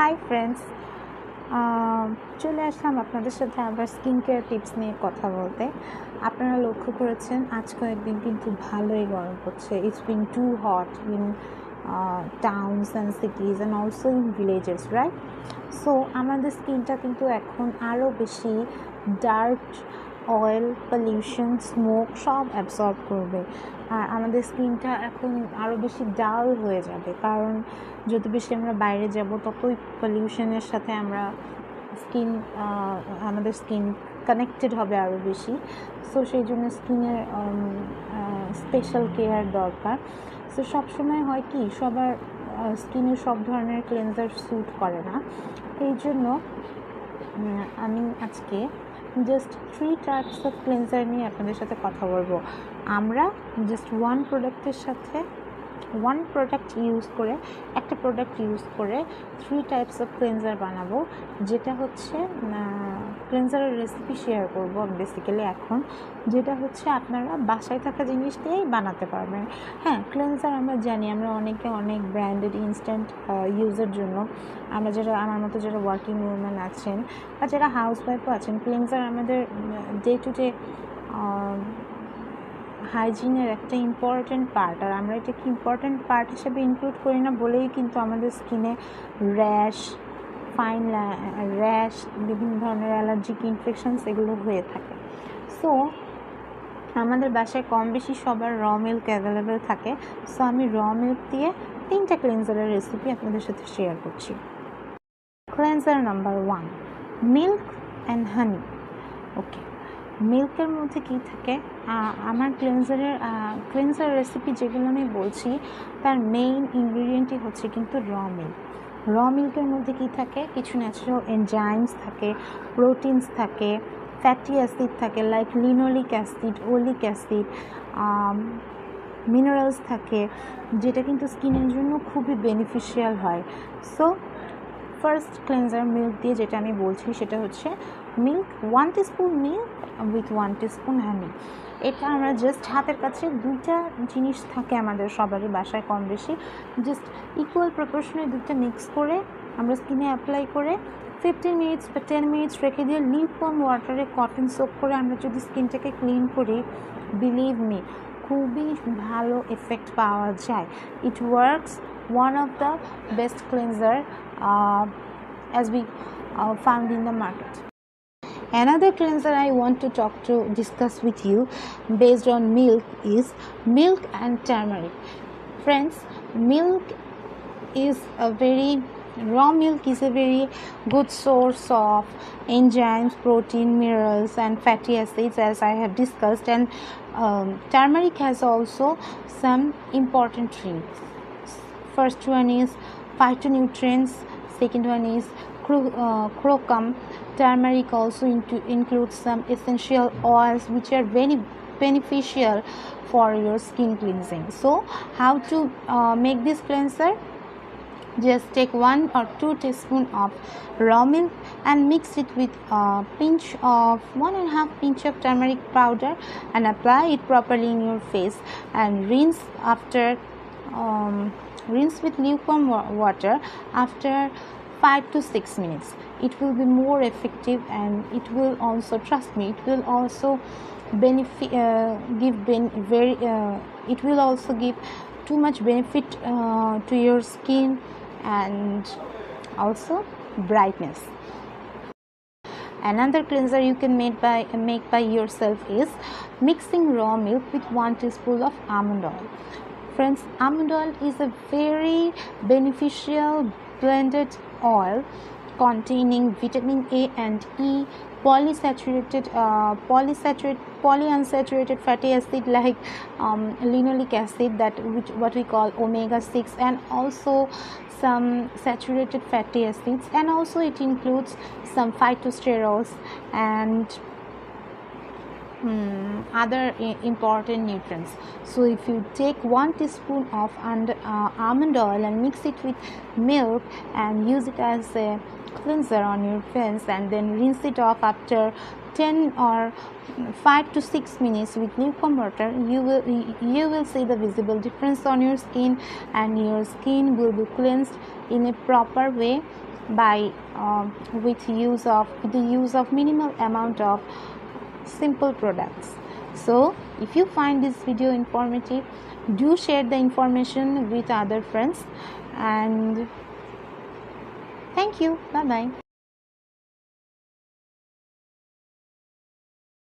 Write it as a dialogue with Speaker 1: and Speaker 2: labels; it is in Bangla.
Speaker 1: হাই ফ্রেন্ডস, চলে আসলাম আপনাদের সাথে আবার স্কিন কেয়ার টিপস নিয়ে কথা বলতে। আপনারা লক্ষ্য করেছেন আজ কয়েকদিন কিন্তু ভালোই গরম পড়ছে। It's been too hot in towns and সিটিজ and also in villages, right? So আমাদের স্কিনটা কিন্তু এখন আরও বেশি ডার্ক অয়েল, পলিউশন, স্মোক সব অ্যাবসর্ব করবে। আর আমাদের স্কিনটা এখন আরও বেশি ডাল হয়ে যাবে, কারণ যত বেশি আমরা বাইরে যাব ততই পলিউশনের সাথে আমাদের স্কিন কানেক্টেড হবে আরও বেশি। সো সেই জন্য স্কিনের স্পেশাল কেয়ার দরকার। সো সবসময় হয় কি, সবার স্কিনের সব ধরনের ক্লেনজার স্যুট করে না। এই জন্য আমি আজকে জাস্ট 3 টাইপস অফ ক্লেনজার নিয়ে আপনাদের সাথে কথা বলবো। আমরা জাস্ট একটা প্রোডাক্ট ইউজ করে 3 টাইপস অফ ক্লেনজার বানাবো, যেটা হচ্ছে ক্লেনজারের রেসিপি শেয়ার করবো আমি বেসিক্যালি এখন, যেটা হচ্ছে আপনারা বাসায় থাকা জিনিস দিয়েই বানাতে পারবেন। হ্যাঁ, ক্লেনজার আমরা জানি, আমরা অনেক ব্র্যান্ডেড ইনস্ট্যান্ট ইউজের জন্য আমার মতো যারা ওয়ার্কিং উইমেন আছেন বা যারা হাউস ওয়াইফও আছেন, ক্লেনজার আমাদের ডে টু ডে হাইজিনের একটা ইম্পর্ট্যান্ট পার্ট। আর আমরা এটাকে ইম্পর্ট্যান্ট পার্ট হিসেবে ইনক্লুড করি না বলেই কিন্তু আমাদের স্কিনে র্যাশ, বিভিন্ন ধরনের অ্যালার্জিক ইনফেকশনস এগুলো হয়ে থাকে। সো আমাদের বাসায় কম বেশি সবার র মিল্ক অ্যাভেলেবেল থাকে। সো আমি র মিল্ক দিয়ে 3টা ক্লেনজারের রেসিপি আপনাদের সাথে শেয়ার করছি। Cleanser number 1, milk and honey. ওকে, মিল্কের মধ্যে কী থাকে? আমার ক্লেনজার রেসিপি যেগুলো আমি বলছি তার মেইন ইনগ্রিডিয়েন্টই হচ্ছে কিন্তু র মিল্ক। র মিল্কের মধ্যে কী থাকে? কিছু ন্যাচারাল এনজাইমস থাকে, প্রোটিনস থাকে, ফ্যাটি অ্যাসিড থাকে like linoleic acid, oleic acid, minerals থাকে, যেটা কিন্তু স্কিনের জন্য খুবই বেনিফিশিয়াল হয়। সো ফার্স্ট ক্লেনজার মিল্ক দিয়ে যেটা আমি বলছি সেটা হচ্ছে milk, 1 teaspoon milk with 1 teaspoon honey. এটা আমরা জাস্ট হাতের কাছে 2টা জিনিস থাকে আমাদের সবারই বাসায় কম বেশি, জাস্ট ইকুয়াল প্রপোর্শনে 2টা মিক্স করে আমরা স্কিনে অ্যাপ্লাই করে 15 মিনিটস বা 10 মিনিটস রেখে দিয়ে লিউকওয়ার্ম ওয়াটারে কটন সোপ করে আমরা যদি স্কিনটাকে ক্লিন করি, বিলিভ মি, খুবই ভালো এফেক্ট পাওয়া যায়। It works one of the best cleanser as we found in the market. Another cleanser I want to discuss with you based on milk is milk and turmeric. Friends, raw milk is a very good source of enzymes, protein, minerals and fatty acids, as I have discussed, and turmeric has also some important traits. First one is phytonutrients, second one is crocum. Turmeric also includes some essential oils which are very beneficial for your skin cleansing. So how to make this cleanser? Just take 1 or 2 teaspoons of raw milk and mix it with a pinch of 1.5 pinch of turmeric powder and apply it properly in your face and rinse with lukewarm water after 5 to 6 minutes. It will be more effective, and it will also, trust me, it will also it will also give too much benefit to your skin and also brightness. Another cleanser you can make by yourself is mixing raw milk with 1 teaspoon of almond oil. Friends, almond oil is a very beneficial blended oil containing vitamin A and E, polyunsaturated fatty acid like linoleic acid, what we call omega-6, and also some saturated fatty acids, and also it includes some phytosterols and other important nutrients. So if you take 1 teaspoon of almond oil and mix it with milk and use it as a cleanser on your face and then rinse it off after 10 or 5 to 6 minutes with lukewarm water, you will see the visible difference on your skin, and your skin will be cleansed in a proper way by with the use of minimal amount of simple products. So if you find this video informative, do share the information with other friends, and thank you. Bye bye.